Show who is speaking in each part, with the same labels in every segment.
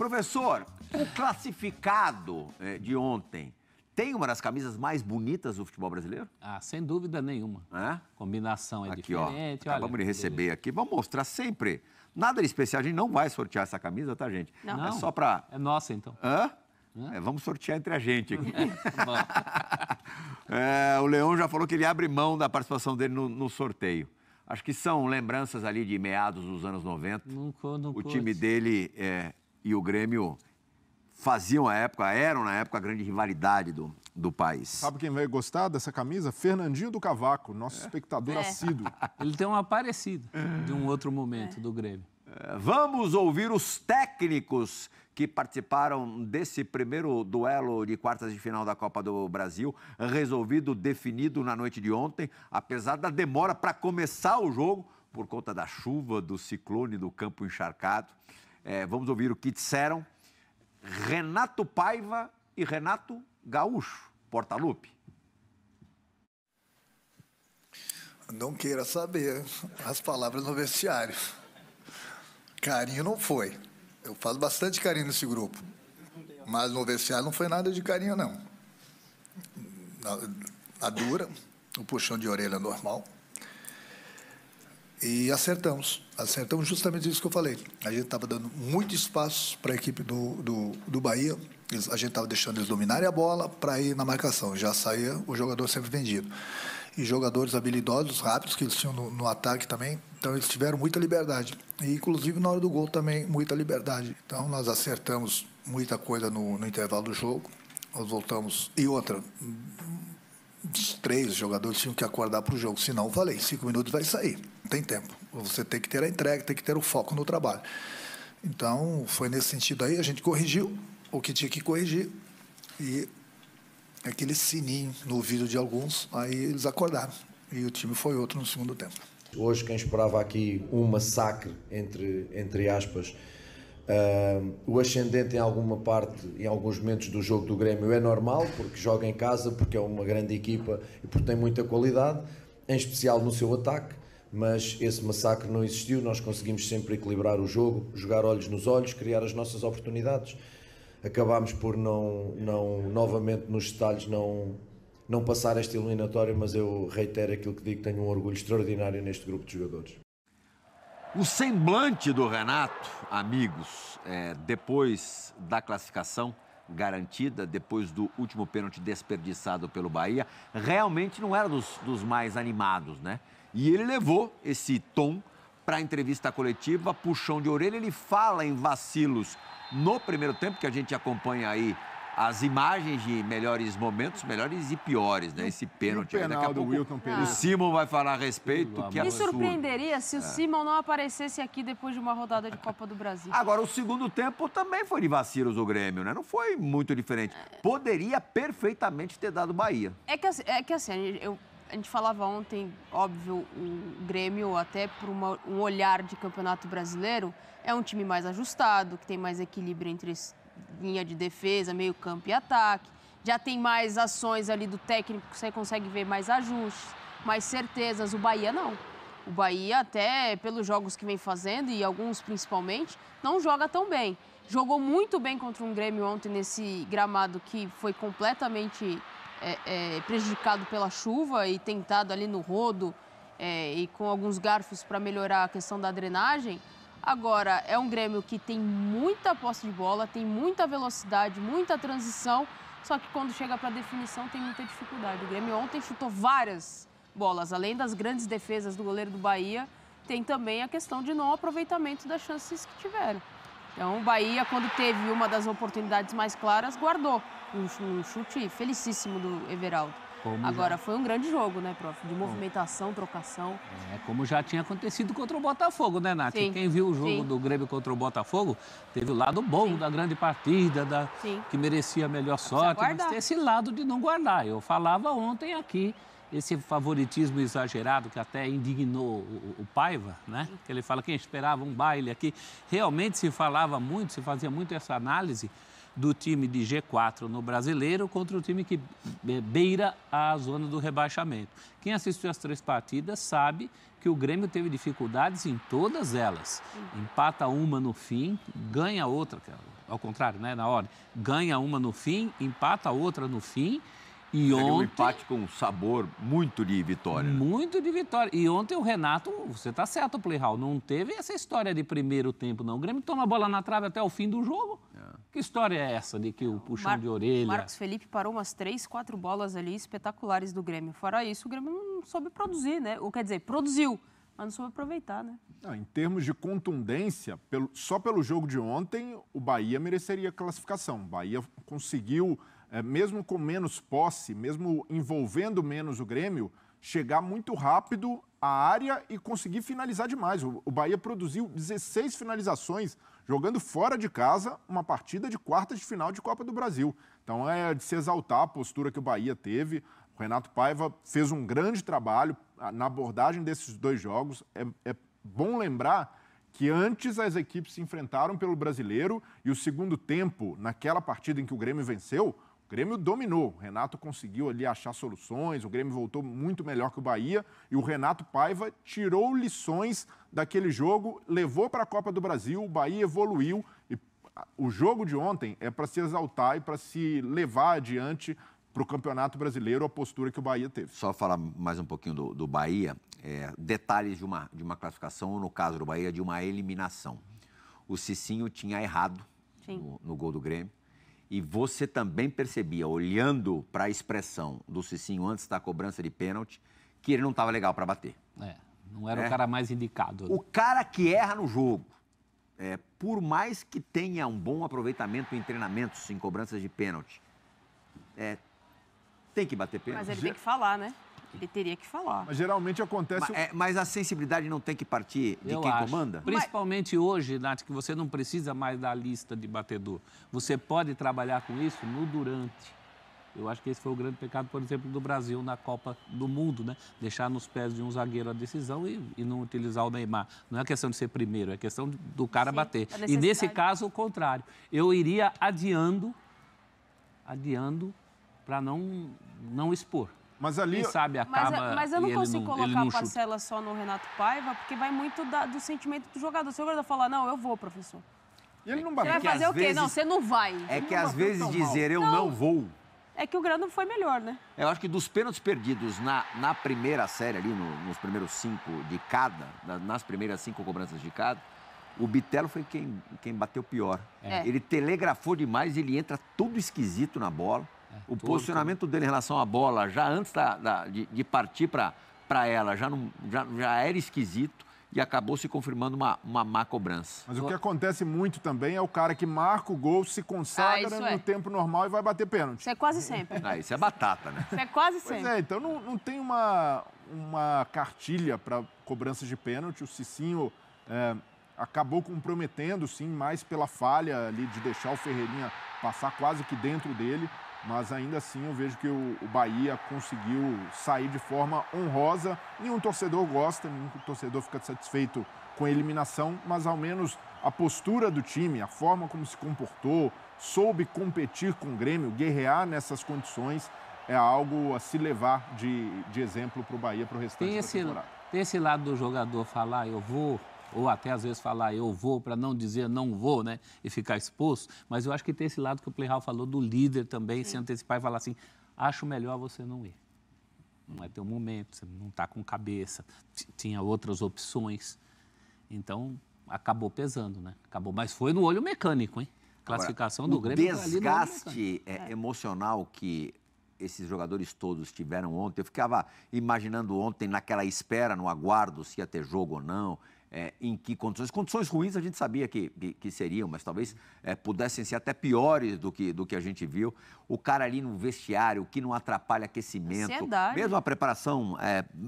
Speaker 1: Professor, o classificado de ontem tem uma das camisas mais bonitas do futebol brasileiro?
Speaker 2: Ah, sem dúvida nenhuma.
Speaker 1: É?
Speaker 2: Combinação é
Speaker 1: aqui,
Speaker 2: diferente.
Speaker 1: Ó, acabamos de receber aqui. Vamos mostrar sempre. Nada de especial. A gente não vai sortear essa camisa, tá, gente?
Speaker 2: Não.
Speaker 1: É só pra...
Speaker 2: É nossa, então.
Speaker 1: Hã? Vamos sortear entre a gente aqui.
Speaker 2: Bom.
Speaker 1: O Leão já falou que ele abre mão da participação dele no sorteio. Acho que são lembranças ali de meados dos anos 90. O time dele e o Grêmio eram na época a grande rivalidade do país.
Speaker 3: Sabe quem vai gostar dessa camisa? Fernandinho do Cavaco, nosso espectador assíduo.
Speaker 2: Ele tem uma parecida de um outro momento do Grêmio.
Speaker 1: Vamos ouvir os técnicos que participaram desse primeiro duelo de quartas de final da Copa do Brasil, definido na noite de ontem, apesar da demora para começar o jogo, por conta da chuva, do ciclone, do campo encharcado. Vamos ouvir o que disseram Renato Paiva e Renato Gaúcho, Portaluppi.
Speaker 4: Não queira saber as palavras no vestiário. Carinho não foi. Eu faço bastante carinho nesse grupo. Mas no vestiário não foi nada de carinho, não. A dura, o puxão de orelha normal. E acertamos. Acertamos justamente isso que eu falei. A gente estava dando muito espaço para a equipe do Bahia. A gente estava deixando eles dominarem a bola para ir na marcação. Já saía o jogador sempre vendido. E jogadores habilidosos, rápidos, que eles tinham no ataque também. Então, eles tiveram muita liberdade. E, inclusive, na hora do gol também, muita liberdade. Então, nós acertamos muita coisa no intervalo do jogo. Nós voltamos... E outra, os 3 jogadores tinham que acordar para o jogo. Senão, eu falei, 5 minutos vai sair. Não tem tempo. Você tem que ter a entrega, tem que ter o foco no trabalho. Então, foi nesse sentido aí. A gente corrigiu o que tinha que corrigir. E... aquele sininho no ouvido de alguns, aí eles acordaram. E o time foi outro no segundo tempo.
Speaker 5: Hoje, quem esperava aqui um massacre, entre aspas, o ascendente em alguma parte, em alguns momentos do jogo do Grêmio é normal, porque joga em casa, porque é uma grande equipa e porque tem muita qualidade, em especial no seu ataque, mas esse massacre não existiu. Nós conseguimos sempre equilibrar o jogo, jogar olhos nos olhos, criar as nossas oportunidades. Acabámos por novamente nos detalhes, não passar esta eliminatória, mas eu reitero aquilo que digo, tenho um orgulho extraordinário neste grupo de jogadores.
Speaker 1: O semblante do Renato, amigos, depois da classificação garantida, depois do último pênalti desperdiçado pelo Bahia, realmente não era dos mais animados, né? E ele levou esse tom para a entrevista coletiva, puxão de orelha. Ele fala em vacilos no primeiro tempo, que a gente acompanha aí as imagens de melhores momentos, melhores e piores, né? Esse pênalti. Daqui a pouco o Simon vai falar a respeito.
Speaker 6: Me surpreenderia se o Simon não aparecesse aqui depois de uma rodada de Copa do Brasil.
Speaker 1: Agora, o segundo tempo também foi de vacilos do Grêmio, né? Não foi muito diferente. Poderia perfeitamente ter dado Bahia.
Speaker 6: É que assim, a gente falava ontem, óbvio, o Grêmio, até por um olhar de campeonato brasileiro, é um time mais ajustado, que tem mais equilíbrio entre linha de defesa, meio campo e ataque. Já tem mais ações ali do técnico, que você consegue ver mais ajustes, mais certezas. O Bahia não. O Bahia, até pelos jogos que vem fazendo, e alguns principalmente, não joga tão bem. Jogou muito bem contra um Grêmio ontem nesse gramado que foi completamente prejudicado pela chuva e tentado ali no rodo e com alguns garfos para melhorar a questão da drenagem. Agora, é um Grêmio que tem muita posse de bola, tem muita velocidade, muita transição, só que quando chega para a definição tem muita dificuldade. O Grêmio ontem chutou várias bolas, além das grandes defesas do goleiro do Bahia, tem também a questão de não aproveitamento das chances que tiveram. Então, o Bahia, quando teve uma das oportunidades mais claras, guardou um chute felicíssimo do Everaldo. Agora, foi um grande jogo, né, prof? De movimentação, trocação.
Speaker 2: Como já tinha acontecido contra o Botafogo, né, Nath?
Speaker 6: Sim.
Speaker 2: Quem viu o jogo do Grêmio contra o Botafogo, teve o lado bom da grande partida, que merecia a melhor sorte, mas tem esse lado de não guardar. Eu falava ontem aqui, esse favoritismo exagerado que até indignou o Paiva, né? Que ele fala, quem esperava um baile aqui. Realmente se falava muito, se fazia muito essa análise do time de G4 no Brasileiro contra o time que beira a zona do rebaixamento. Quem assistiu as 3 partidas sabe que o Grêmio teve dificuldades em todas elas. Empata uma no fim, ganha outra. ao contrário, né, na ordem. Ganha uma no fim, empata a outra no fim. E
Speaker 1: Seria
Speaker 2: ontem,
Speaker 1: um empate com um sabor muito de vitória. Né?
Speaker 2: Muito de vitória. E ontem o Renato, você está certo, Playhall, não teve essa história de primeiro tempo, não. O Grêmio toma a bola na trave até o fim do jogo. Que história é essa de que o puxão de orelha...
Speaker 6: Marcos Felipe parou umas 3, 4 bolas ali espetaculares do Grêmio. Fora isso, o Grêmio não soube produzir, né? Ou quer dizer, produziu, mas não soube aproveitar, né?
Speaker 3: Em termos de contundência, só pelo jogo de ontem, o Bahia mereceria classificação. O Bahia conseguiu... mesmo com menos posse, mesmo envolvendo menos o Grêmio, chegar muito rápido à área e conseguir finalizar demais. O Bahia produziu 16 finalizações, jogando fora de casa, uma partida de quartas de final de Copa do Brasil. Então é de se exaltar a postura que o Bahia teve. O Renato Paiva fez um grande trabalho na abordagem desses dois jogos. É bom lembrar que antes as equipes se enfrentaram pelo Brasileiro e o segundo tempo, naquela partida em que o Grêmio venceu, o Grêmio dominou, o Renato conseguiu ali achar soluções, o Grêmio voltou muito melhor que o Bahia e o Renato Paiva tirou lições daquele jogo, levou para a Copa do Brasil, o Bahia evoluiu e o jogo de ontem é para se exaltar e para se levar adiante para o Campeonato Brasileiro a postura que o Bahia teve.
Speaker 1: Só falar mais um pouquinho do Bahia, detalhes de uma classificação, ou no caso do Bahia, de uma eliminação. O Cicinho tinha errado no gol do Grêmio. E você também percebia, olhando para a expressão do Cicinho antes da cobrança de pênalti, que ele não estava legal para bater.
Speaker 2: Não era o cara mais indicado.
Speaker 1: O cara que erra no jogo, por mais que tenha um bom aproveitamento em treinamentos, em cobranças de pênalti, tem que bater pênalti.
Speaker 6: Mas ele tem que falar, né? Ele teria que falar.
Speaker 3: Mas geralmente acontece...
Speaker 1: Mas a sensibilidade não tem que partir de quem comanda?
Speaker 2: Principalmente hoje, Nath, que você não precisa mais da lista de batedor. Você pode trabalhar com isso no durante. Eu acho que esse foi o grande pecado, por exemplo, do Brasil na Copa do Mundo, né? Deixar nos pés de um zagueiro a decisão e não utilizar o Neymar. Não é questão de ser primeiro, é questão do cara bater. E nesse caso, o contrário. Eu iria adiando para não expor.
Speaker 3: Mas ali...
Speaker 2: Quem sabe acaba...
Speaker 6: Mas eu não consigo colocar a parcela só no Renato Paiva, porque vai muito do sentimento do jogador. Se o jogador falar, não, eu vou, professor.
Speaker 3: E ele não
Speaker 6: Você vai fazer o quê? Não, você não vai.
Speaker 1: É que às vezes dizer eu não vou...
Speaker 6: É que o Grêmio foi melhor, né?
Speaker 1: Eu acho que dos pênaltis perdidos na primeira série, ali nos primeiros 5 de cada, nas primeiras 5 cobranças de cada, o Bitelo foi quem bateu pior. Ele telegrafou demais, ele entra todo esquisito na bola. O posicionamento dele em relação à bola, já antes de partir para ela, já era esquisito e acabou se confirmando uma má cobrança.
Speaker 3: Mas o que acontece muito também é o cara que marca o gol, se consagra no tempo normal e vai bater pênalti.
Speaker 6: Isso é quase sempre.
Speaker 1: Isso é batata, né?
Speaker 6: Isso é quase sempre.
Speaker 3: Pois então não tem uma cartilha para cobrança de pênalti. O Cicinho acabou comprometendo, sim, mais pela falha ali de deixar o Ferreirinha passar quase que dentro dele. Mas ainda assim eu vejo que o Bahia conseguiu sair de forma honrosa. Nenhum torcedor gosta, nenhum torcedor fica satisfeito com a eliminação, mas ao menos a postura do time, a forma como se comportou, soube competir com o Grêmio, guerrear nessas condições, é algo a se levar de exemplo para o Bahia para o restante da temporada.
Speaker 2: Tem esse lado do jogador falar, eu vou... ou até às vezes falar eu vou, para não dizer não vou, né? E ficar exposto. Mas eu acho que tem esse lado que o Playhall falou do líder também, se antecipar e falar assim, acho melhor você não ir. Não vai ter um momento, você não está com cabeça, tinha outras opções. Então, acabou pesando, né? Mas foi no olho mecânico, hein? Classificação do Grêmio.
Speaker 1: O desgaste emocional que esses jogadores todos tiveram ontem, eu ficava imaginando ontem naquela espera, no aguardo, se ia ter jogo ou não. Em que condições? Condições ruins a gente sabia que seriam, mas talvez pudessem ser até piores do que a gente viu. O cara ali no vestiário, que não atrapalha aquecimento,
Speaker 6: ansiedade.
Speaker 1: Mesmo a preparação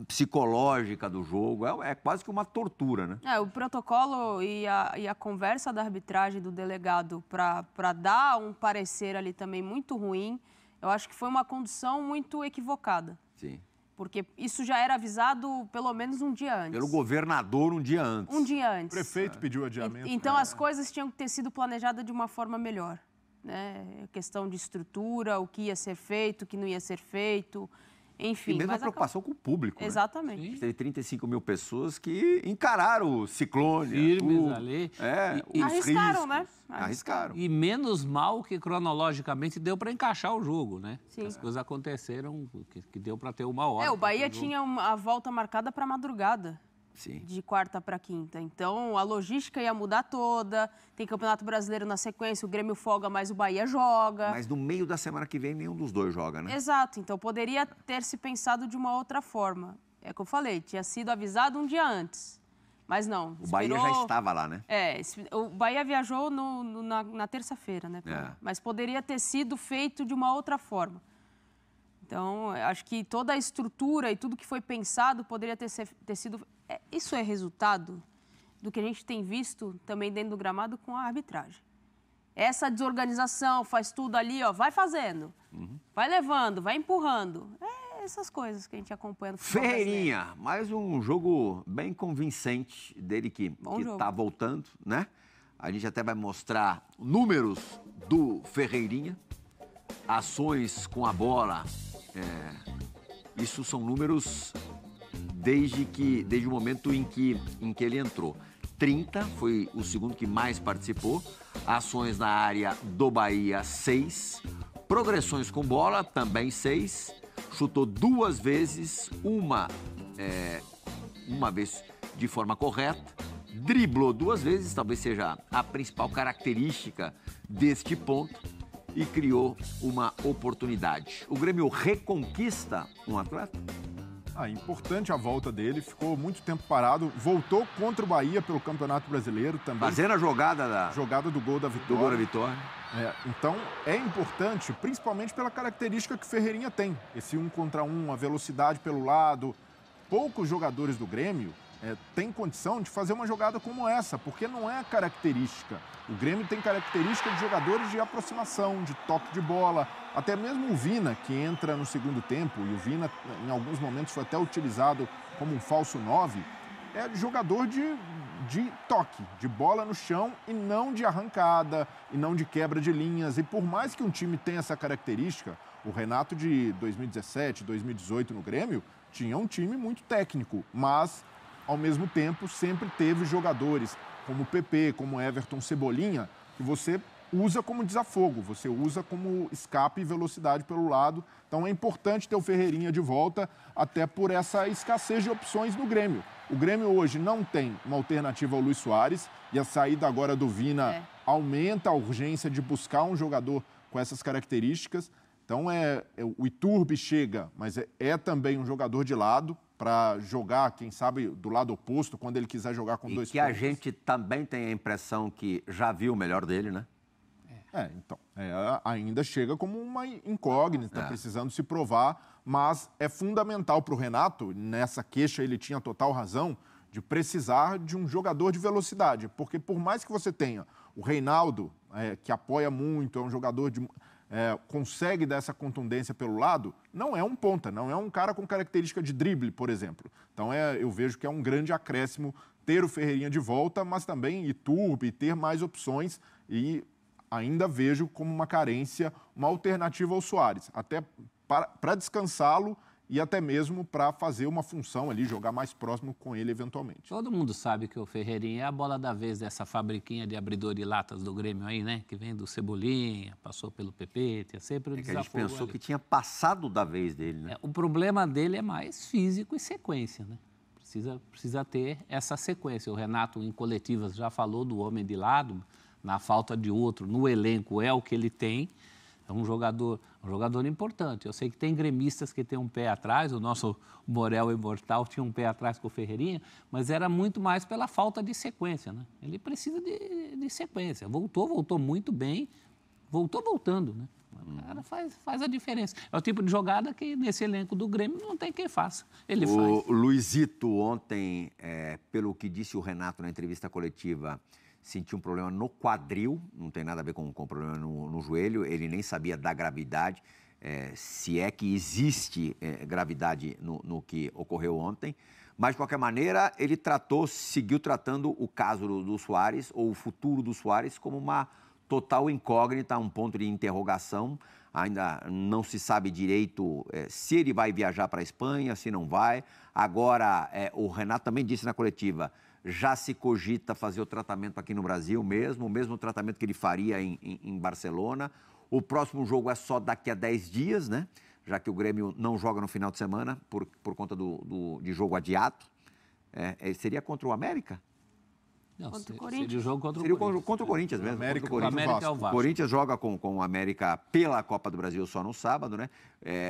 Speaker 1: psicológica do jogo, é quase que uma tortura, né?
Speaker 6: O protocolo e a conversa da arbitragem do delegado para dar um parecer ali também muito ruim, eu acho que foi uma condução muito equivocada.
Speaker 1: Sim.
Speaker 6: Porque isso já era avisado pelo menos um dia antes.
Speaker 1: Pelo governador um dia antes.
Speaker 6: Um dia antes.
Speaker 3: O prefeito pediu adiamento.
Speaker 6: Então as coisas tinham que ter sido planejadas de uma forma melhor, né? A questão de estrutura, o que ia ser feito, o que não ia ser feito. Enfim,
Speaker 1: e mesmo a preocupação com o público.
Speaker 6: Exatamente.
Speaker 1: Né? Teve 35 mil pessoas que encararam o ciclone.
Speaker 2: Firmes ali.
Speaker 1: Os
Speaker 6: arriscaram,
Speaker 1: riscos.
Speaker 6: né?
Speaker 1: Arriscaram.
Speaker 2: E menos mal que cronologicamente deu para encaixar o jogo, né?
Speaker 6: Sim.
Speaker 2: As coisas aconteceram que deu para ter uma hora.
Speaker 6: O Bahia tinha a volta marcada para madrugada.
Speaker 1: Sim.
Speaker 6: De quarta para quinta. Então, a logística ia mudar toda. Tem Campeonato Brasileiro na sequência, o Grêmio folga, mas o Bahia joga.
Speaker 1: Mas no meio da semana que vem, nenhum dos dois joga, né?
Speaker 6: Exato. Então, poderia ter se pensado de uma outra forma. É o que eu falei, tinha sido avisado um dia antes. Mas não.
Speaker 1: O Bahia já estava lá, né?
Speaker 6: O Bahia viajou na terça-feira, né? Mas poderia ter sido feito de uma outra forma. Então, acho que toda a estrutura e tudo que foi pensado poderia ter sido... Isso é resultado do que a gente tem visto também dentro do gramado com a arbitragem. Essa desorganização, faz tudo ali, ó, vai fazendo, vai levando, vai empurrando. Essas coisas que a gente acompanha no futebol
Speaker 1: Ferreirinha,
Speaker 6: brasileiro.
Speaker 1: mais um jogo bem convincente dele que está voltando, né? A gente até vai mostrar números do Ferreirinha, ações com a bola. Isso são números desde o momento em que ele entrou. 30, foi o segundo que mais participou. Ações na área do Bahia, 6. Progressões com bola, também 6. Chutou 2 vezes, uma vez de forma correta. Driblou 2 vezes, talvez seja a principal característica deste ponto. E criou uma oportunidade. O Grêmio reconquista um atleta?
Speaker 3: Importante a volta dele, ficou muito tempo parado, voltou contra o Bahia pelo Campeonato Brasileiro também.
Speaker 1: Fazendo a jogada
Speaker 3: do gol da vitória.
Speaker 1: Do gol da vitória.
Speaker 3: Então, é importante, principalmente pela característica que o Ferreirinha tem. Esse 1 contra 1, a velocidade pelo lado. Poucos jogadores do Grêmio têm condição de fazer uma jogada como essa, porque não é característica. O Grêmio tem característica de jogadores de aproximação, de toque de bola. Até mesmo o Vina, que entra no segundo tempo, e o Vina, em alguns momentos, foi até utilizado como um falso 9, é jogador de toque, de bola no chão e não de arrancada, e não de quebra de linhas. E por mais que um time tenha essa característica, o Renato de 2017, 2018 no Grêmio, tinha um time muito técnico, mas, ao mesmo tempo, sempre teve jogadores como o PP, como Everton, Cebolinha, que você usa como desafogo, você usa como escape e velocidade pelo lado. Então é importante ter o Ferreirinha de volta, até por essa escassez de opções no Grêmio. O Grêmio hoje não tem uma alternativa ao Luis Soares, e a saída agora do Vina aumenta a urgência de buscar um jogador com essas características. Então o Iturbe chega, mas é também um jogador de lado, para jogar, quem sabe, do lado oposto, quando ele quiser jogar com 2 pontos.
Speaker 1: E que a gente também tem a impressão que já viu o melhor dele, né?
Speaker 3: Então, ainda chega como uma incógnita, precisando se provar, mas é fundamental para o Renato, nessa queixa ele tinha total razão, de precisar de um jogador de velocidade, porque por mais que você tenha o Reinaldo, que apoia muito, é um jogador consegue dar essa contundência pelo lado, não é um ponta, não é um cara com característica de drible, por exemplo. Então eu vejo que é um grande acréscimo ter o Ferreirinha de volta, mas também Iturbe, ter mais opções, e ainda vejo como uma carência, uma alternativa ao Soares, até para descansá-lo e até mesmo para fazer uma função ali, jogar mais próximo com ele eventualmente.
Speaker 2: Todo mundo sabe que o Ferreirinha é a bola da vez dessa fabriquinha de abridor de latas do Grêmio aí, né? Que vem do Cebolinha, passou pelo PP, tinha sempre o desafogo.
Speaker 1: Que a gente pensou que tinha passado da vez dele, né?
Speaker 2: O problema dele é mais físico e sequência, né? Precisa ter essa sequência. O Renato, em coletivas, já falou do homem de lado, na falta de outro, no elenco é o que ele tem. É um jogador importante. Eu sei que tem gremistas que têm um pé atrás, o nosso Borel Imortal tinha um pé atrás com o Ferreirinha, mas era muito mais pela falta de sequência, né? Ele precisa de sequência. Voltou muito bem, voltando, né? O cara faz a diferença. É o tipo de jogada que nesse elenco do Grêmio não tem quem faça. Ele faz.
Speaker 1: O Luizito ontem, pelo que disse o Renato na entrevista coletiva, sentiu um problema no quadril, não tem nada a ver com problema no joelho, ele nem sabia da gravidade, se é que existe gravidade no que ocorreu ontem, mas de qualquer maneira ele seguiu tratando o caso do Soares, ou o futuro do Soares, como uma total incógnita, um ponto de interrogação, ainda não se sabe direito se ele vai viajar para a Espanha, se não vai. Agora, o Renato também disse na coletiva, já se cogita fazer o tratamento aqui no Brasil mesmo, o mesmo tratamento que ele faria em Barcelona. O próximo jogo é só daqui a 10 dias, né? Já que o Grêmio não joga no final de semana por conta de jogo adiado. Seria contra o América?
Speaker 2: Não,
Speaker 6: contra o
Speaker 2: Corinthians. Seria o jogo contra o
Speaker 1: Seria
Speaker 2: Corinthians.
Speaker 1: Contra o Corinthians mesmo.
Speaker 3: América,
Speaker 1: contra o
Speaker 2: América é o Vasco.
Speaker 1: O Corinthians joga com o América pela Copa do Brasil só no sábado, né?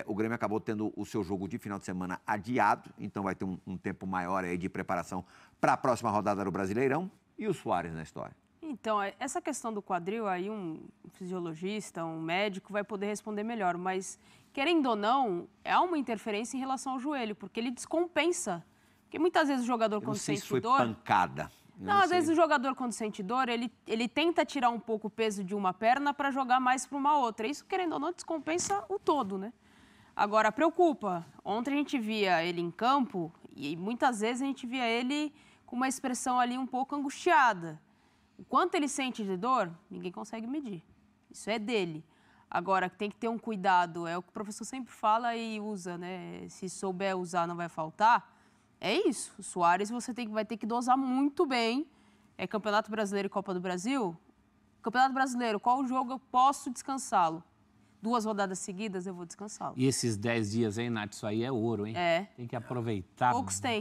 Speaker 1: O Grêmio acabou tendo o seu jogo de final de semana adiado, então vai ter um tempo maior aí de preparação para a próxima rodada do Brasileirão. E o Suárez na história?
Speaker 6: Então, essa questão do quadril, aí um fisiologista, um médico vai poder responder melhor, mas, querendo ou não, há uma interferência em relação ao joelho, porque ele descompensa. Porque muitas vezes o jogador, quando sente dor...
Speaker 1: Não sei se foi pancada.
Speaker 6: Não, às vezes o jogador, quando sente dor, ele tenta tirar um pouco o peso de uma perna para jogar mais para uma outra. Isso, querendo ou não, descompensa o todo, né? Agora, preocupa. Ontem a gente via ele em campo e muitas vezes a gente via ele com uma expressão ali um pouco angustiada. O quanto ele sente de dor, ninguém consegue medir. Isso é dele. Agora, tem que ter um cuidado. É o que o professor sempre fala e usa, né? Se souber usar, não vai faltar. É isso. O Suárez vai ter que dosar muito bem. É Campeonato Brasileiro e Copa do Brasil. Campeonato Brasileiro, qual jogo eu posso descansá-lo? 2 rodadas seguidas eu vou descansá-lo.
Speaker 2: E esses 10 dias aí, Nath, isso aí é ouro, hein? Tem que aproveitar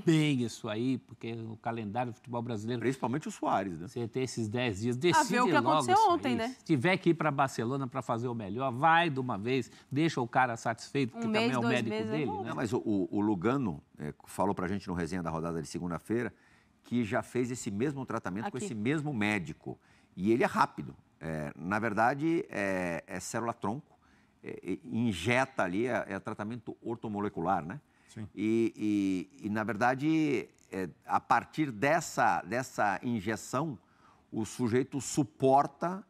Speaker 2: bem isso aí, porque o calendário do futebol brasileiro...
Speaker 1: Principalmente o Suárez, né?
Speaker 2: Você ter esses 10 dias, decide
Speaker 6: ver o que aconteceu ontem, né?
Speaker 2: Se tiver que ir para Barcelona para fazer o melhor, vai de uma vez, deixa o cara satisfeito, porque também é o médico dele, né?
Speaker 1: Não, mas o Lugano falou pra gente no resenha da rodada de segunda-feira que já fez esse mesmo tratamento com esse mesmo médico. E ele é rápido. Na verdade, é célula-tronco. Injeta ali, é tratamento ortomolecular, né?
Speaker 3: Sim.
Speaker 1: E na verdade, a partir dessa injeção, o sujeito suporta,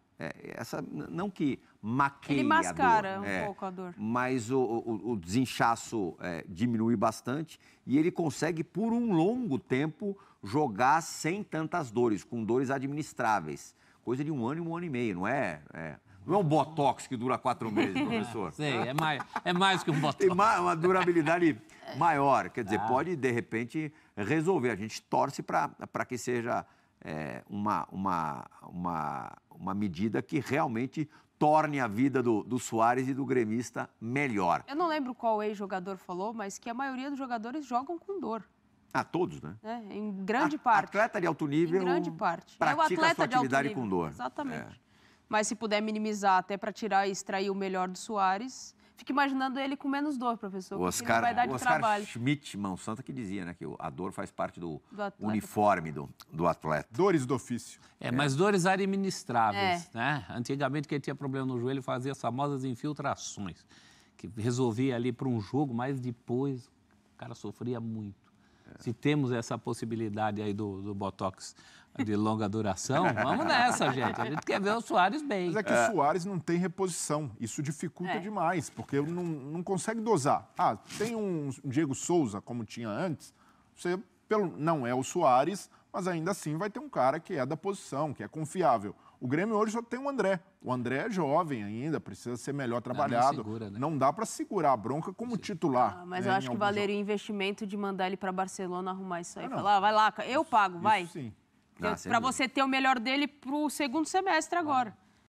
Speaker 1: não que maqueie
Speaker 6: ele mascara
Speaker 1: a dor,
Speaker 6: um pouco a dor.
Speaker 1: Mas o desinchaço diminui bastante e ele consegue, por um longo tempo, jogar sem tantas dores, com dores administráveis. Coisa de 1 ano e 1 ano e meio, não é? Não é um botox que dura 4 meses, professor.
Speaker 2: Sei, é mais que um botox.
Speaker 1: Tem uma durabilidade maior. Quer dizer, pode, de repente, resolver. A gente torce para que seja uma medida que realmente torne a vida do Suárez e do gremista melhor.
Speaker 6: Eu não lembro qual ex-jogador falou, mas que a maioria dos jogadores jogam com dor.
Speaker 1: Todos, né?
Speaker 6: Em grande parte.
Speaker 1: Atleta de alto nível.
Speaker 6: Em grande parte.
Speaker 1: Pratica
Speaker 6: o atleta
Speaker 1: a sua
Speaker 6: de alto
Speaker 1: atividade
Speaker 6: nível.
Speaker 1: com dor.
Speaker 6: Exatamente. Mas se puder minimizar até para tirar e extrair o melhor do Suárez, fico imaginando ele com menos dor, professor.
Speaker 1: O
Speaker 6: Oscar, não vai dar de trabalho.
Speaker 1: Schmidt, mão santa, que dizia, né, que a dor faz parte do
Speaker 6: uniforme
Speaker 1: do atleta.
Speaker 3: Dores do ofício.
Speaker 2: Mas dores administráveis, né? Antigamente, quem tinha problema no joelho fazia as famosas infiltrações, que resolvia ali para um jogo, mas depois o cara sofria muito. Se temos essa possibilidade aí do Botox de longa duração, vamos nessa, gente. A gente quer ver o Suárez bem.
Speaker 3: Mas é que o Suárez não tem reposição. Isso dificulta demais, porque não consegue dosar. Tem um Diego Souza, como tinha antes, você não é o Suárez, mas ainda assim vai ter um cara que é da posição, que é confiável. O Grêmio hoje só tem o André. O André é jovem ainda, precisa ser melhor trabalhado. Não segura, né? Não dá para segurar a bronca como titular.
Speaker 6: Mas eu acho que valeria o investimento de mandar ele para Barcelona arrumar isso aí. Falar, vai lá, eu pago, vai.
Speaker 3: Sim.
Speaker 6: Para você ter o melhor dele para o segundo semestre agora.